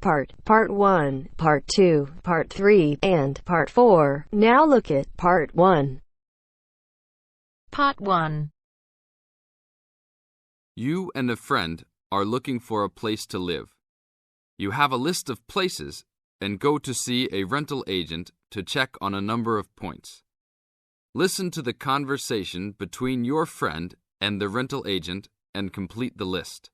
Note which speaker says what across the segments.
Speaker 1: Part 1, Part 2, Part 3, and Part 4. Now look at Part 1.
Speaker 2: Part 1.
Speaker 3: You and a friend are looking for a place to live. You have a list of places and go to see a rental agent to check on a number of points. Listen to the conversation between your friend and the rental agent and complete the list.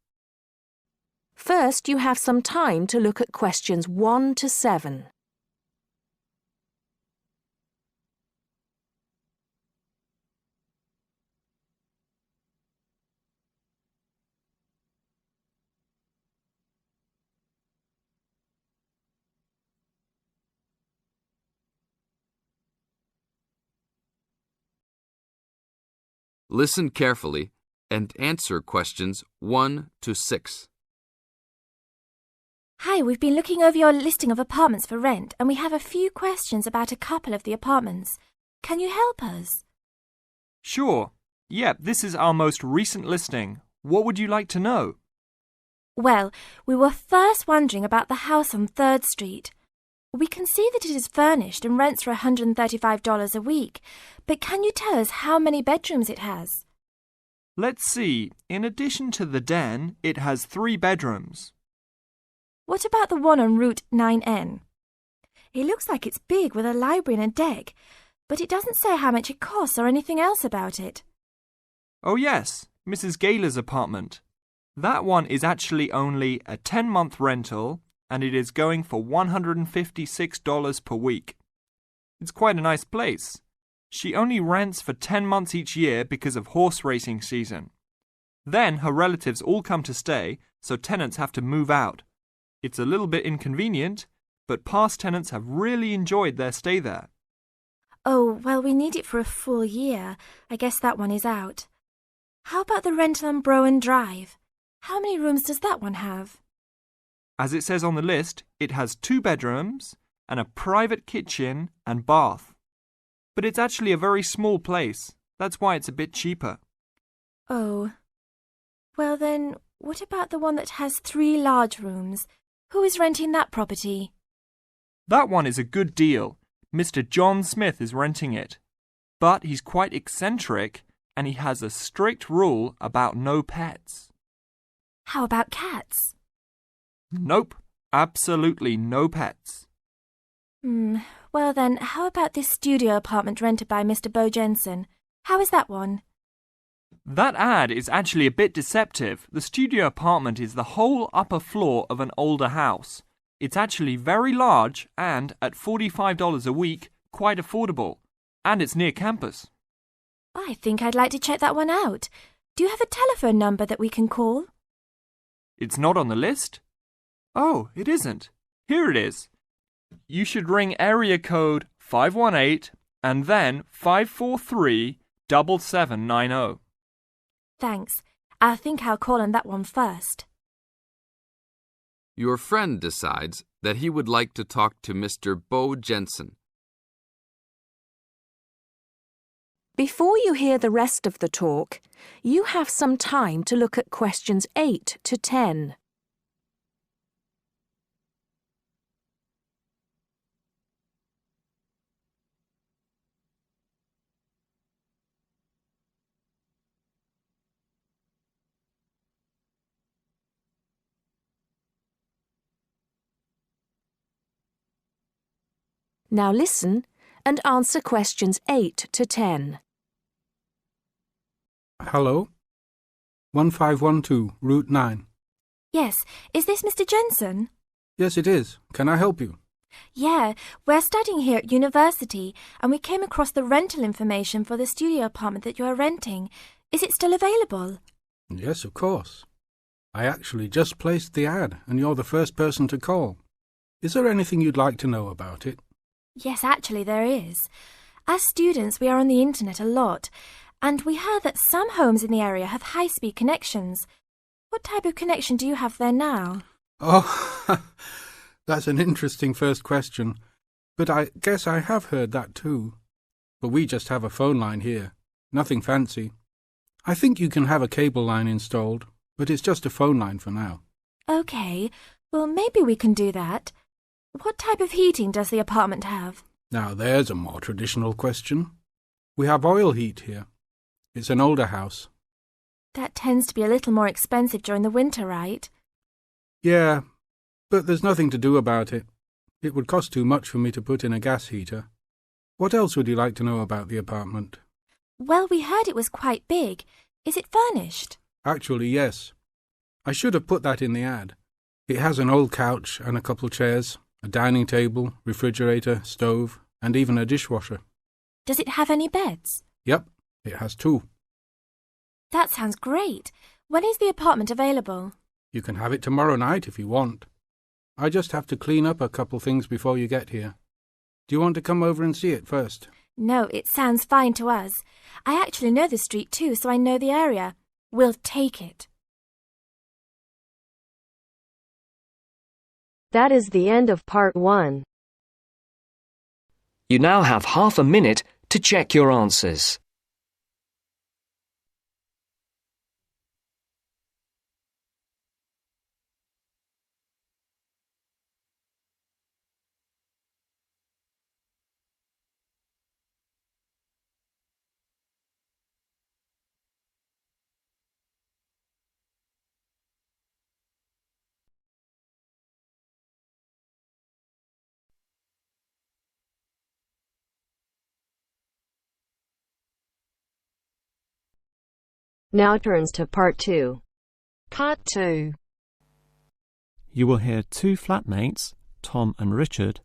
Speaker 4: First, you have some time to look at questions 1 to 7.
Speaker 3: Listen carefully and answer questions 1 to 6.
Speaker 5: Hi, we've been looking over your listing of apartments for rent and we have a few questions about a couple of the apartments. Can you help us?
Speaker 6: Sure. Yep, this is our most recent listing. What would you like to know?
Speaker 5: Well, we were first wondering about the house on 3rd Street. We can see that it is furnished and rents for $135 a week, but can you tell us how many bedrooms it has?
Speaker 6: Let's see. In addition to the den, it has 3 bedrooms.
Speaker 5: What about the one on Route 9N? It looks like it's big with a library and a deck, but it doesn't say how much it costs or anything else about it.
Speaker 6: Oh yes, Mrs. Gaylor's apartment. That one is actually only a 10-month rental and it is going for $156 per week. It's quite a nice place. She only rents for 10 months each year because of horse racing season. Then her relatives all come to stay, so tenants have to move out. It's a little bit inconvenient, but past tenants have really enjoyed their stay there.
Speaker 5: Oh, well, we need it for a full year. I guess that one is out. How about the rental on Browen Drive? How many rooms does that one have?
Speaker 6: As it says on the list, it has 2 bedrooms and a private kitchen and bath. But it's actually a very small place. That's why it's a bit cheaper.
Speaker 5: Oh. Well then, what about the one that has 3 large rooms? Who is renting that property?
Speaker 6: That one is a good deal. Mr. John Smith is renting it. But he's quite eccentric and he has a strict rule about no pets.
Speaker 5: How about cats?
Speaker 6: Nope, absolutely no pets.
Speaker 5: Well then, how about this studio apartment rented by Mr. Bo Jensen? How is that one?
Speaker 6: That ad is actually a bit deceptive. The studio apartment is the whole upper floor of an older house. It's actually very large and, at $45 a week, quite affordable. And it's near campus.
Speaker 5: I think I'd like to check that one out. Do you have a telephone number that we can call?
Speaker 6: It's not on the list? Oh, it isn't. Here it is. You should ring area code 518 and then 543-7790.
Speaker 5: Thanks. I think I'll call on that one first.
Speaker 3: Your friend decides that he would like to talk to Mr. Bo Jensen.
Speaker 4: Before you hear the rest of the talk, you have some time to look at questions 8 to 10. Now listen and answer questions 8 to 10.
Speaker 7: Hello? 1512, Route 9.
Speaker 5: Yes, is this Mr. Jensen?
Speaker 7: Yes, it is. Can I help you?
Speaker 5: Yeah, we're studying here at university and we came across the rental information for the studio apartment that you are renting. Is it still available?
Speaker 7: Yes, of course. I actually just placed the ad and you're the first person to call. Is there anything you'd like to know about it?
Speaker 5: Yes, actually there is. As students, we are on the internet a lot, and we heard that some homes in the area have high-speed connections. What type of connection do you have there now?
Speaker 7: Oh, that's an interesting first question. But I guess I have heard that too. But we just have a phone line here. Nothing fancy. I think you can have a cable line installed, but it's just a phone line for now.
Speaker 5: Okay. Well, maybe we can do that. What type of heating does the apartment have?
Speaker 7: Now there's a more traditional question. We have oil heat here. It's an older house.
Speaker 5: That tends to be a little more expensive during the winter, right?
Speaker 7: Yeah, but there's nothing to do about it. It would cost too much for me to put in a gas heater. What else would you like to know about the apartment?
Speaker 5: Well, we heard it was quite big. Is it furnished?
Speaker 7: Actually, yes. I should have put that in the ad. It has an old couch and a couple chairs, a dining table, refrigerator, stove, and even a dishwasher.
Speaker 5: Does it have any beds?
Speaker 7: Yep, it has 2.
Speaker 5: That sounds great. When is the apartment available?
Speaker 7: You can have it tomorrow night if you want. I just have to clean up a couple things before you get here. Do you want to come over and see it first?
Speaker 5: No, it sounds fine to us. I actually know the street too, so I know the area. We'll take it.
Speaker 1: That is the end of part 1.
Speaker 8: You now have half a minute to check your answers.
Speaker 1: Now turns to part 2.
Speaker 2: Part 2.
Speaker 9: You will hear 2 flatmates, Tom and Richard,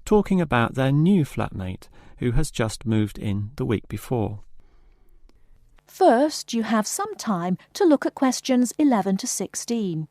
Speaker 9: talking about their new flatmate who has just moved in the week before.
Speaker 10: First, you have some time to look at questions 11 to 16.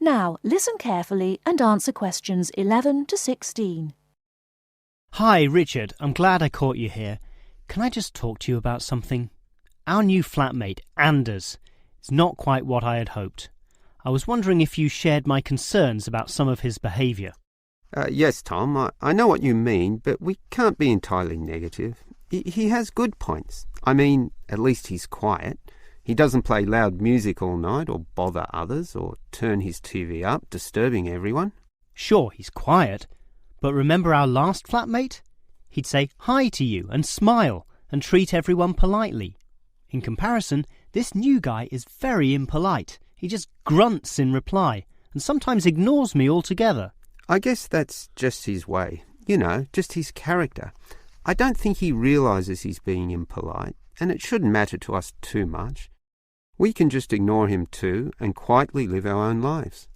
Speaker 10: Now, listen carefully and answer questions 11 to 16.
Speaker 11: Hi, Richard. I'm glad I caught you here. Can I just talk to you about something? Our new flatmate, Anders, is not quite what I had hoped. I was wondering if you shared my concerns about some of his behaviour.
Speaker 12: Yes, Tom, I know what you mean, but we can't be entirely negative. He has good points. I mean, at least he's quiet. He doesn't play loud music all night or bother others or turn his TV up, disturbing everyone.
Speaker 11: Sure, he's quiet, but remember our last flatmate? He'd say hi to you and smile and treat everyone politely. In comparison, this new guy is very impolite. He just grunts in reply and sometimes ignores me altogether.
Speaker 12: I guess that's just his way. You know, just his character. I don't think he realises he's being impolite, and it shouldn't matter to us too much. We can just ignore him too and quietly live our own lives.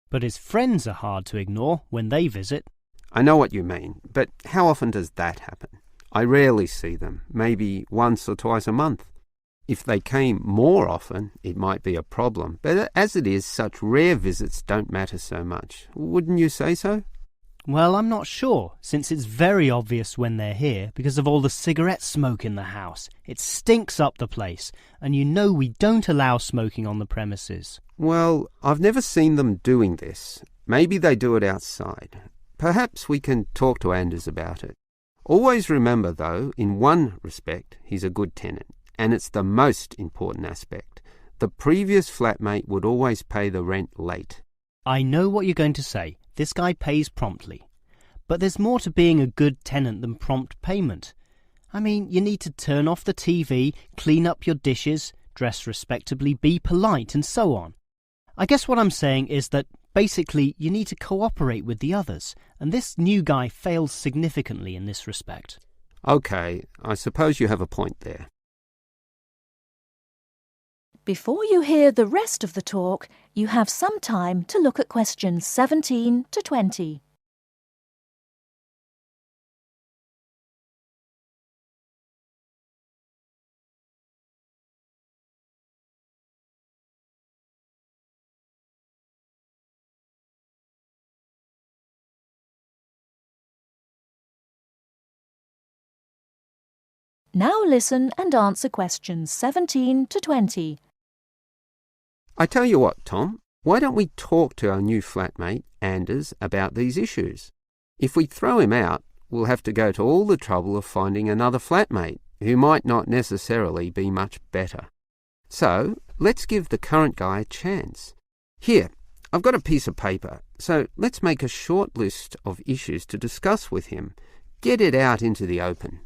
Speaker 11: But his friends are hard to ignore when they visit.
Speaker 12: I know what you mean, but how often does that happen? I rarely see them, maybe once or twice a month. If they came more often, it might be a problem, but as it is, such rare visits don't matter so much. Wouldn't you say so?
Speaker 11: Well, I'm not sure, since it's very obvious when they're here because of all the cigarette smoke in the house. It stinks up the place, and you know we don't allow smoking on the premises.
Speaker 12: Well, I've never seen them doing this. Maybe they do it outside. Perhaps we can talk to Anders about it. Always remember, though, in one respect, he's a good tenant, and it's the most important aspect. The previous flatmate would always pay the rent late.
Speaker 11: I know what you're going to say. This guy pays promptly. But there's more to being a good tenant than prompt payment. I mean, you need to turn off the TV, clean up your dishes, dress respectably, be polite, and so on. I guess what I'm saying is that basically you need to cooperate with the others, and this new guy fails significantly in this respect.
Speaker 12: OK, I suppose you have a point there.
Speaker 10: Before you hear the rest of the talk, you have some time to look at questions 17 to 20. Now listen and answer questions 17 to 20.
Speaker 12: I tell you what, Tom, why don't we talk to our new flatmate, Anders, about these issues? If we throw him out, we'll have to go to all the trouble of finding another flatmate who might not necessarily be much better. So, let's give the current guy a chance. Here, I've got a piece of paper, so let's make a short list of issues to discuss with him. Get it out into the open.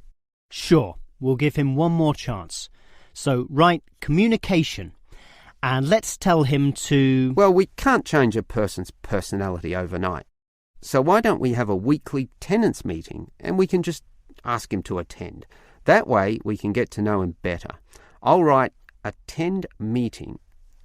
Speaker 11: Sure, we'll give him one more chance. So, write communication. And let's tell him to...
Speaker 12: Well, we can't change a person's personality overnight. So why don't we have a weekly tenants meeting and we can just ask him to attend. That way we can get to know him better. I'll write attend meeting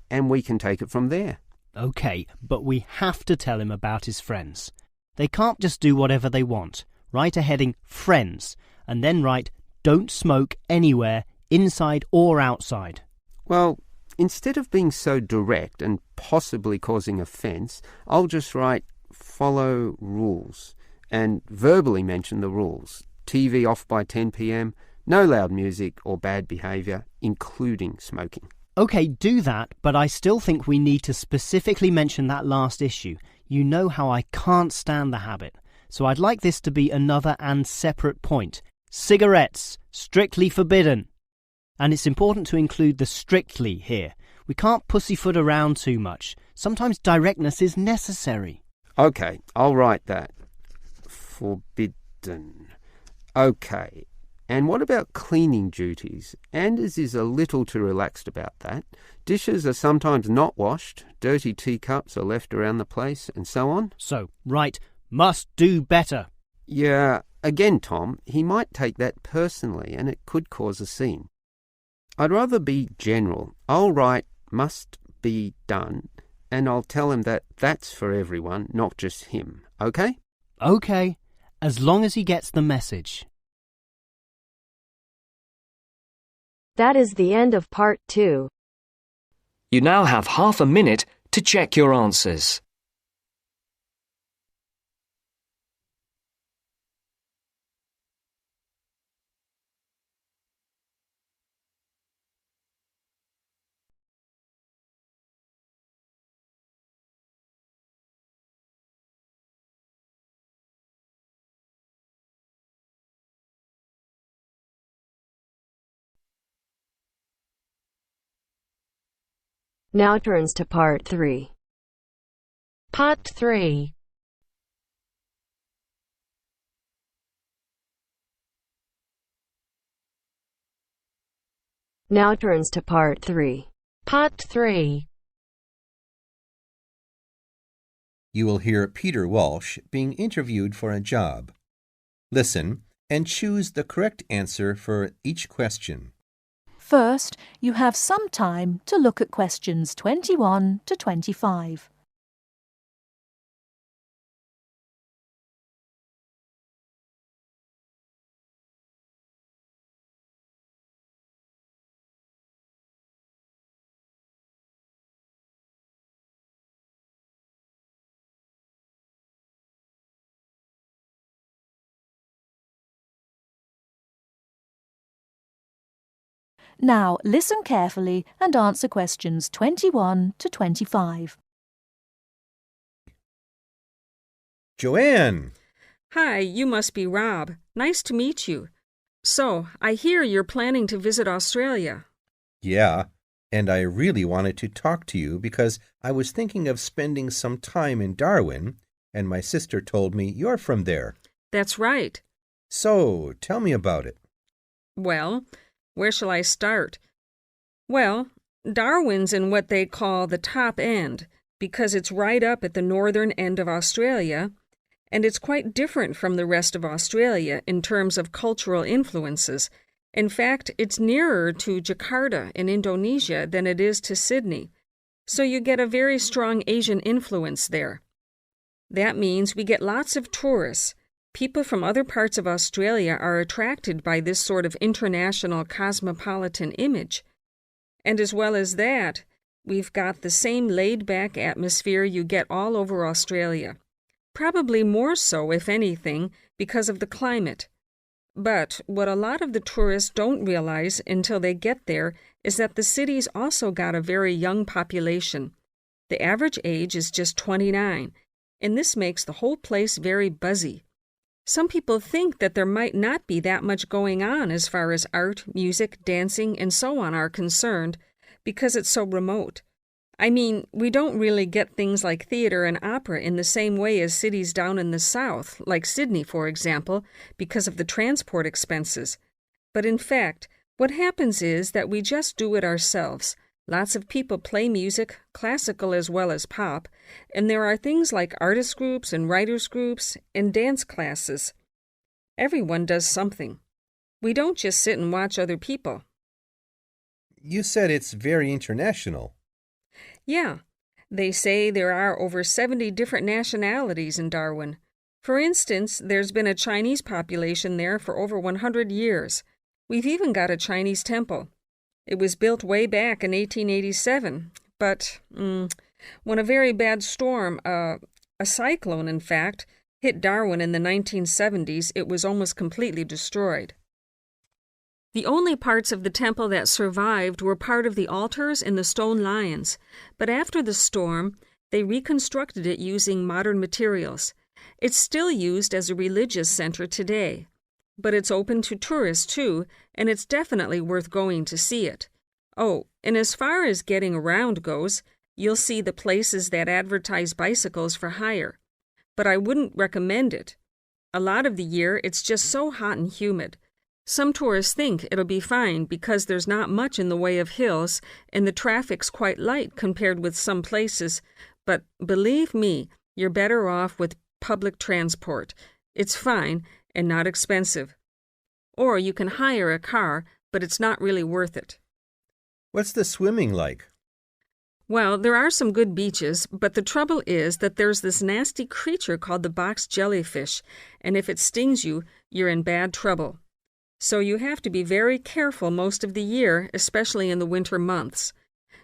Speaker 12: and we can take it from there.
Speaker 11: OK, but we have to tell him about his friends. They can't just do whatever they want. Write a heading friends and then write don't smoke anywhere, inside or outside.
Speaker 12: Well, instead of being so direct and possibly causing offence, I'll just write follow rules and verbally mention the rules. TV off by 10 p.m, no loud music or bad behaviour, including smoking.
Speaker 11: OK, do that, but I still think we need to specifically mention that last issue. You know how I can't stand the habit. So I'd like this to be another and separate point. Cigarettes, strictly forbidden. And it's important to include the strictly here. We can't pussyfoot around too much. Sometimes directness is necessary.
Speaker 12: OK, I'll write that. Forbidden. OK. And what about cleaning duties? Anders is a little too relaxed about that. Dishes are sometimes not washed, dirty teacups are left around the place, and so on.
Speaker 11: So, write, must do better.
Speaker 12: Yeah, again, Tom, he might take that personally and it could cause a scene. I'd rather be general. I'll write must be done and I'll tell him that that's for everyone, not just him. OK?
Speaker 11: OK, as long as he gets the message.
Speaker 1: That is the end of part 2.
Speaker 8: You now have half a minute to check your answers.
Speaker 1: Now turns to part 3.
Speaker 2: Part 3.
Speaker 1: Now turns to part 3.
Speaker 2: Part 3.
Speaker 13: You will hear Peter Walsh being interviewed for a job. Listen and choose the correct answer for each question.
Speaker 10: First, you have some time to look at questions 21 to 25. Now, listen carefully and answer questions 21 to 25.
Speaker 13: Joanne!
Speaker 14: Hi, you must be Rob. Nice to meet you. So, I hear you're planning to visit Australia.
Speaker 13: Yeah, and I really wanted to talk to you because I was thinking of spending some time in Darwin, and my sister told me you're from there.
Speaker 14: That's right.
Speaker 13: So, tell me about it.
Speaker 14: Well, where shall I start? Well, Darwin's in what they call the top end, because it's right up at the northern end of Australia, and it's quite different from the rest of Australia in terms of cultural influences. In fact, it's nearer to Jakarta in Indonesia than it is to Sydney, so you get a very strong Asian influence there. That means we get lots of tourists. People from other parts of Australia are attracted by this sort of international cosmopolitan image. And as well as that, we've got the same laid-back atmosphere you get all over Australia. Probably more so, if anything, because of the climate. But what a lot of the tourists don't realize until they get there is that the city's also got a very young population. The average age is just 29, and this makes the whole place very buzzy. Some people think that there might not be that much going on as far as art, music, dancing, and so on are concerned, because it's so remote. I mean, we don't really get things like theater and opera in the same way as cities down in the south, like Sydney, for example, because of the transport expenses. But in fact, what happens is that we just do it ourselves. Lots of people play music, classical as well as pop, and there are things like artist groups and writers groups and dance classes. Everyone does something. We don't just sit and watch other people.
Speaker 13: You said it's very international.
Speaker 14: Yeah, they say there are over 70 different nationalities in Darwin. For instance, there's been a Chinese population there for over 100 years. We've even got a Chinese temple. It was built way back in 1887, but when a very bad storm, a cyclone in fact, hit Darwin in the 1970s, it was almost completely destroyed. The only parts of the temple that survived were part of the altars and the stone lions, but after the storm, they reconstructed it using modern materials. It's still used as a religious center today, but it's open to tourists too, and it's definitely worth going to see it. Oh, and as far as getting around goes, you'll see the places that advertise bicycles for hire. But I wouldn't recommend it. A lot of the year, it's just so hot and humid. Some tourists think it'll be fine because there's not much in the way of hills and the traffic's quite light compared with some places, but believe me, you're better off with public transport. It's fine and not expensive. Or you can hire a car, but it's not really worth it.
Speaker 13: What's the swimming like?
Speaker 14: Well, there are some good beaches, but the trouble is that there's this nasty creature called the box jellyfish, and if it stings you, you're in bad trouble. So you have to be very careful most of the year, especially in the winter months.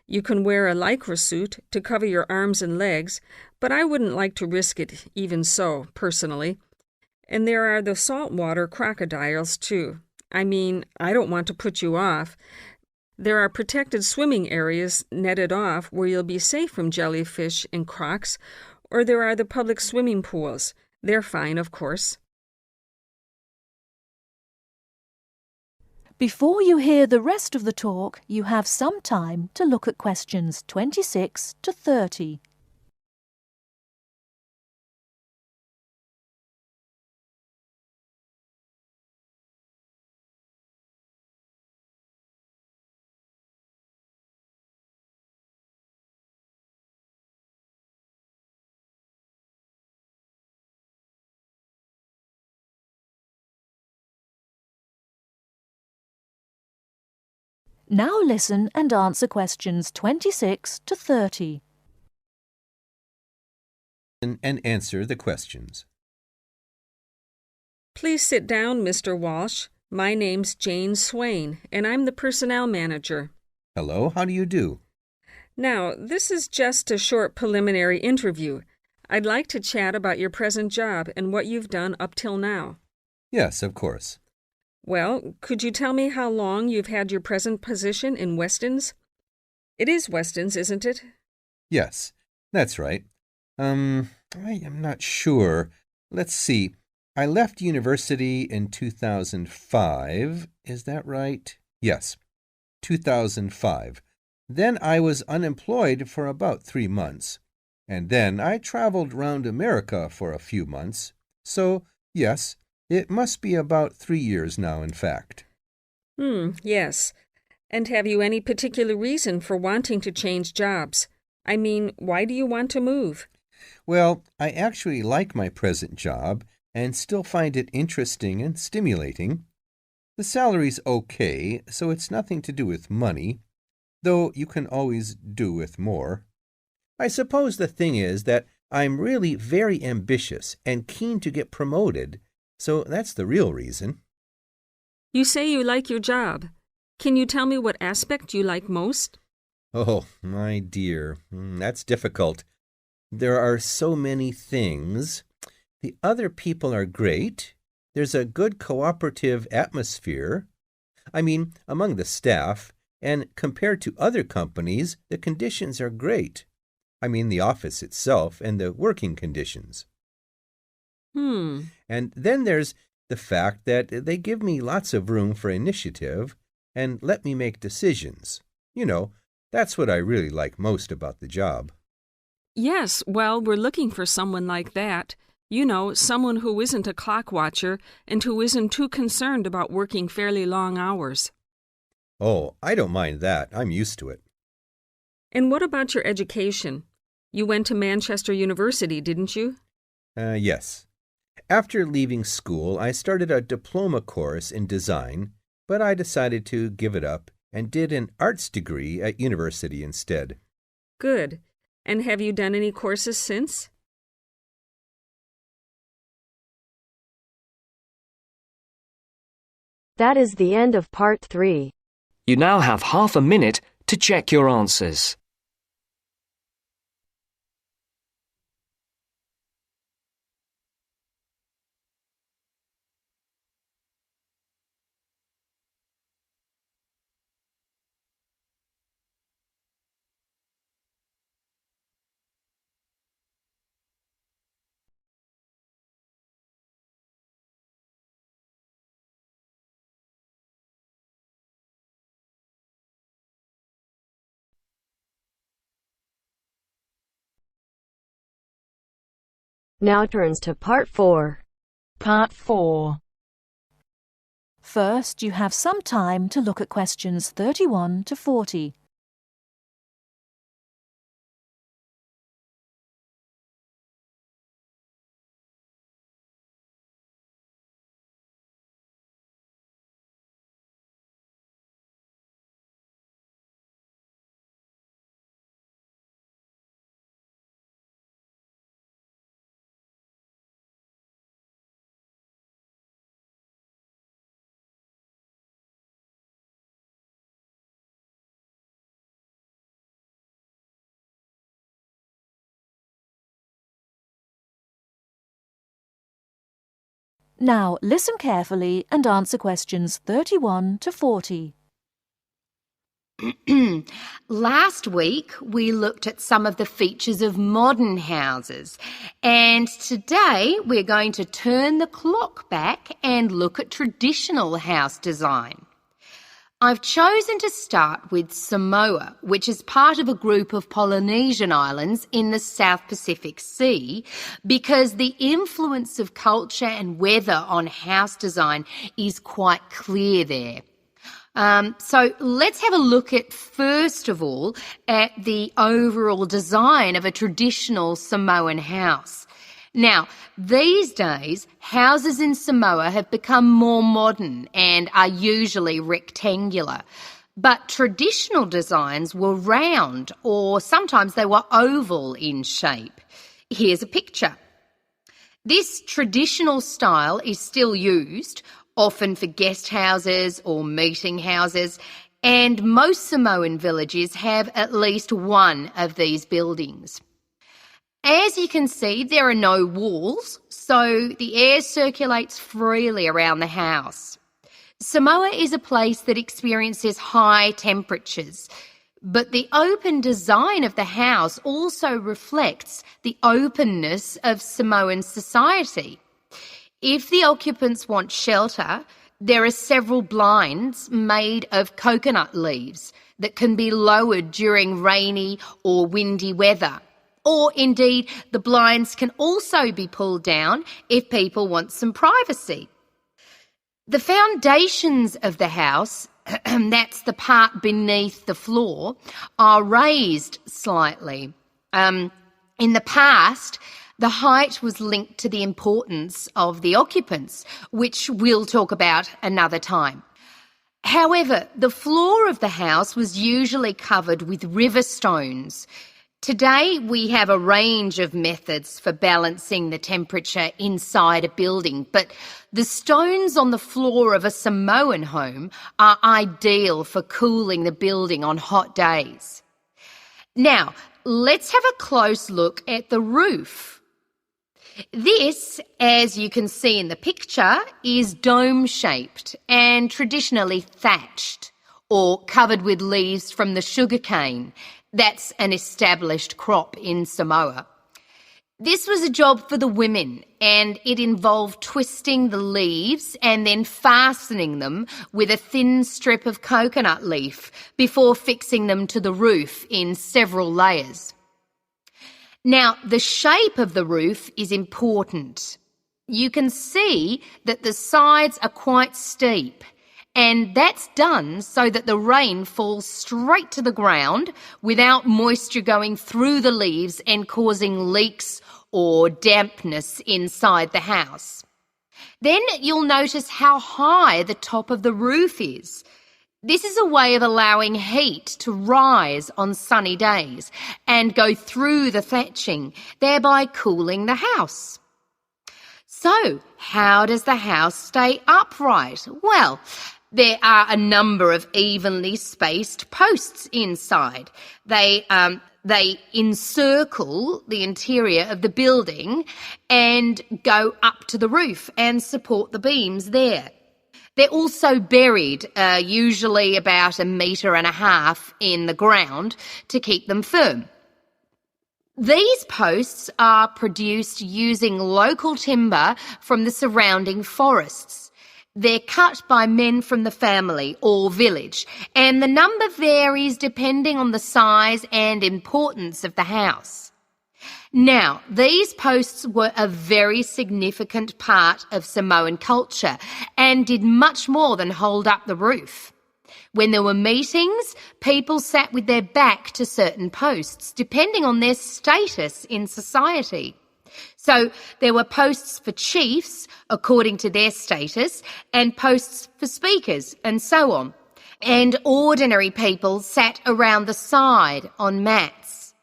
Speaker 14: You can wear a lycra suit to cover your arms and legs, but I wouldn't like to risk it even so, personally. And there are the saltwater crocodiles, too. I mean, I don't want to put you off. There are protected swimming areas netted off where you'll be safe from jellyfish and crocs, or there are the public swimming pools. They're fine, of course.
Speaker 10: Before you hear the rest of the talk, you have some time to look at questions 26 to 30. Now listen and answer questions 26 to 30.
Speaker 13: And answer the questions.
Speaker 14: Please sit down, Mr. Walsh. My name's Jane Swain, and I'm the personnel manager.
Speaker 13: Hello, how do you do?
Speaker 14: Now, this is just a short preliminary interview. I'd like to chat about your present job and what you've done up till now.
Speaker 13: Yes, of course.
Speaker 14: Well, could you tell me how long you've had your present position in Weston's? It is Weston's, isn't it?
Speaker 13: Yes, that's right. I am not sure. Let's see. I left university in 2005. Is that right? Yes, 2005. Then I was unemployed for about 3 months. And then I traveled round America for a few months. So, yes, it must be about 3 years now, in fact.
Speaker 14: Yes. And have you any particular reason for wanting to change jobs? I mean, why do you want to move?
Speaker 13: Well, I actually like my present job and still find it interesting and stimulating. The salary's okay, so it's nothing to do with money, though you can always do with more. I suppose the thing is that I'm really very ambitious and keen to get promoted, so that's the real reason.
Speaker 14: You say you like your job. Can you tell me what aspect you like most?
Speaker 13: Oh, my dear, that's difficult. There are so many things. The other people are great. There's a good cooperative atmosphere. I mean, among the staff, and compared to other companies, the conditions are great. I mean, the office itself and the working conditions. And then there's the fact that they give me lots of room for initiative and let me make decisions. You know, that's what I really like most about the job.
Speaker 14: Yes, well, we're looking for someone like that. You know, someone who isn't a clock watcher and who isn't too concerned about working fairly long hours.
Speaker 13: Oh, I don't mind that. I'm used to it.
Speaker 14: And what about your education? You went to Manchester University, didn't you?
Speaker 13: Yes. After leaving school, I started a diploma course in design, but I decided to give it up and did an arts degree at university instead.
Speaker 14: Good. And have you done any courses since?
Speaker 1: That is the end of part 3.
Speaker 8: You now have half a minute to check your answers.
Speaker 1: Now turns to part 4.
Speaker 2: Part 4.
Speaker 10: First, you have some time to look at questions 31 to 40. Now, listen carefully and answer questions 31 to 40.
Speaker 15: Last week, we looked at some of the features of modern houses, and today we're going to turn the clock back and look at traditional house design. I've chosen to start with Samoa, which is part of a group of Polynesian islands in the South Pacific Sea, because the influence of culture and weather on house design is quite clear there. So let's have a look at, first of all, at the overall design of a traditional Samoan house. Now, these days, houses in Samoa have become more modern and are usually rectangular. But traditional designs were round, or sometimes they were oval in shape. Here's a picture. This traditional style is still used, often for guest houses or meeting houses, and most Samoan villages have at least one of these buildings. As you can see, there are no walls, so the air circulates freely around the house. Samoa is a place that experiences high temperatures, but the open design of the house also reflects the openness of Samoan society. If the occupants want shelter, there are several blinds made of coconut leaves that can be lowered during rainy or windy weather. Or indeed, the blinds can also be pulled down if people want some privacy. The foundations of the house, that's the part beneath the floor, are raised slightly. In the past, the height was linked to the importance of the occupants, which we'll talk about another time. However, the floor of the house was usually covered with river stones. Today, we have a range of methods for balancing the temperature inside a building, but the stones on the floor of a Samoan home are ideal for cooling the building on hot days. Now, let's have a close look at the roof. This, as you can see in the picture, is dome-shaped and traditionally thatched or covered with leaves from the sugarcane. That's an established crop in Samoa. This was a job for the women, and it involved twisting the leaves and then fastening them with a thin strip of coconut leaf before fixing them to the roof in several layers. Now, the shape of the roof is important. You can see that the sides are quite steep, and that's done so that the rain falls straight to the ground without moisture going through the leaves and causing leaks or dampness inside the house. Then you'll notice how high the top of the roof is. This is a way of allowing heat to rise on sunny days and go through the thatching, thereby cooling the house. So, how does the house stay upright? Well, there are a number of evenly spaced posts inside. They encircle the interior of the building and go up to the roof and support the beams there. They're also buried, usually about 1.5 meters in the ground to keep them firm. These posts are produced using local timber from the surrounding forests. They're cut by men from the family or village, and the number varies depending on the size and importance of the house. Now, these posts were a very significant part of Samoan culture and did much more than hold up the roof. When there were meetings, people sat with their back to certain posts, depending on their status in society. So there were posts for chiefs, according to their status, and posts for speakers, and so on. And ordinary people sat around the side on mats.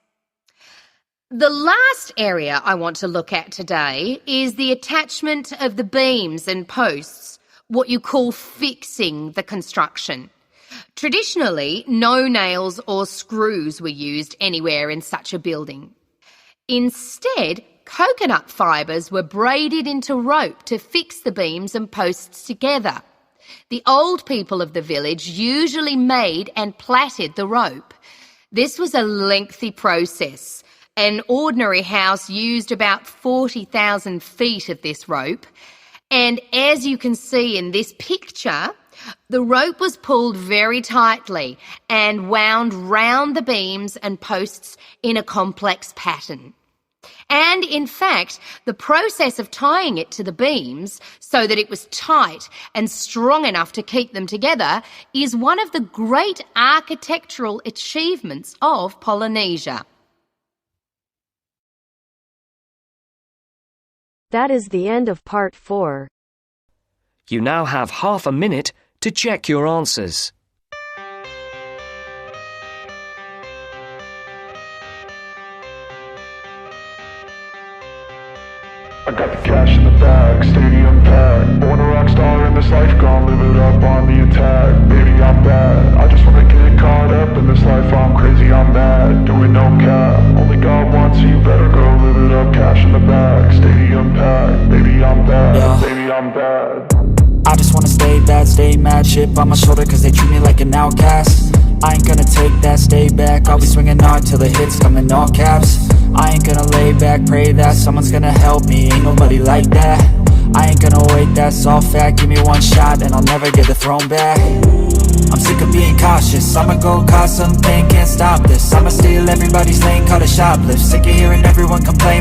Speaker 15: The last area I want to look at today is the attachment of the beams and posts, what you call fixing the construction. Traditionally, no nails or screws were used anywhere in such a building. Instead, coconut fibres were braided into rope to fix the beams and posts together. The old people of the village usually made and plaited the rope. This was a lengthy process. An ordinary house used about 40,000 feet of this rope, and as you can see in this picture, the rope was pulled very tightly and wound round the beams and posts in a complex pattern. And in fact, the process of tying it to the beams so that it was tight and strong enough to keep them together is one of the great architectural achievements of Polynesia.
Speaker 1: That is the end of part 4.
Speaker 8: You now have half a minute to check your answers.
Speaker 16: I got the cash in the bag, stadium packed. Born a rock star in this life, gon' live it up on the attack. Baby, I'm bad, I just wanna get caught up in this life. I'm crazy, I'm mad, doing no cap. Only God wants you, better go live it up. Cash in the bag, stadium packed. Baby, I'm bad, baby, I'm bad.
Speaker 17: I just wanna stay bad, stay mad. Chip on my shoulder cause they treat me like an outcast. I ain't gonna take that, stay back. I'll be swinging hard till the hits come in all caps. I ain't gonna lay back, pray that someone's gonna help me. Ain't nobody like that. I ain't gonna wait, that's all fact. Give me one shot and I'll never get the throne back. I'm sick of being cautious, I'ma go cause something, can't stop this. I'ma steal everybody's lane, call it shoplift. Sick of hearing everyone complain